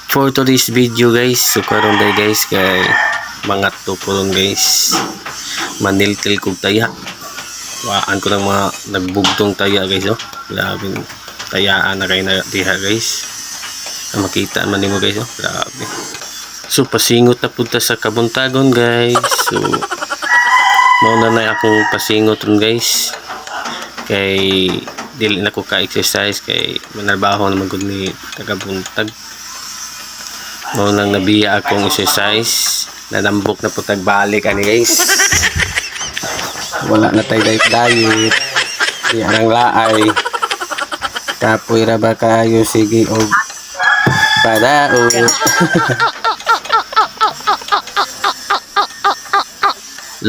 For today's video guys, so karon day guys kay mga tupuron guys. Maniltil kog taya. Waan ko ng mga nagbugtong taya guys oh. Grabe tayaan na kay na diha guys. Makita man nimo guys oh. Grabe. So pasingot na punta sa Kabuntagon guys. So mauna na akong pasingot ron guys. Kay dili na ko ka-exercise kay manarbaho naman gud ni tagabuntag. Mao nang nabiya akong exercise, nanambok na putag balik ani guys. Wala na tay diet. Di arang laay. Kapoy ra ba kayo sige og padaot.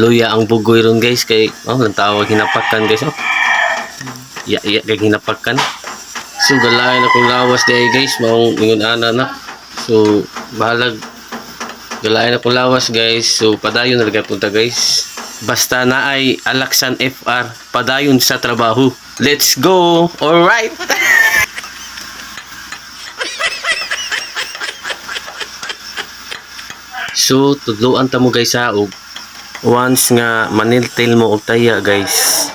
Luya ang bugoy ron guys kay nang tawag hinapakan guys oh. Iya kay hinapakan. So galain akong lawas day guys, maong ingon ana na. So bahalag galain akong lawas guys. So padayon na punta guys. Basta na ay Alaksan FR, padayon sa trabaho. Let's go. All right. So tudloan ta mo guys ha og once nga maniltil mo og taya guys.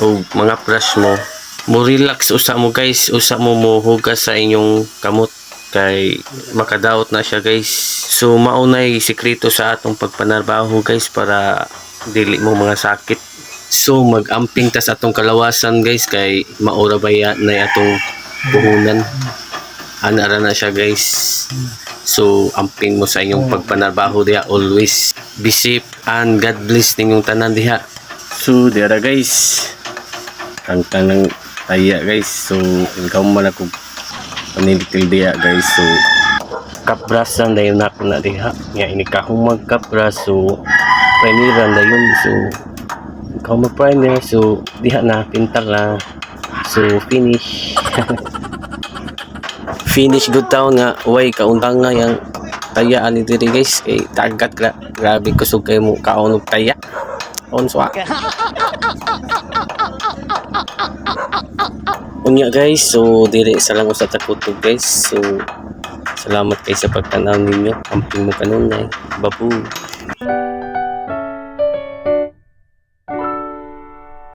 O mga brush mo relax usa mo guys, usa mo hugas sa inyong kamot kay makadaot na siya guys. So maunay sikreto sa atong pagpanarbaho guys para dili mo mga sakit. So mag-amping ta sa atong kalawasan guys kay maura baya na atong puhunan. Ana ra na siya guys. So amping mo sa inyong pagpanarbaho diha always. Be safe and God bless ninyong tanan diha. So diara guys. Kangkang ng taya guys. So ikaw man ako panilitil diha guys. So kaprasan dayon na ako na diha. Nga inikahong magkapras. So primeran dayon. So ikaw mag-primer. So diha na pintar na. So finish. Finish good town nga. Uy kauntang nga yung tayaan ni diri guys. Kay tagat grabe kusog kayo mo kaunog taya. Onswa. Unya guys, so dire sa lang sa takutog guys. So salamat kay sa pagtanaw ninyo. Amping mo kanunay. Babu.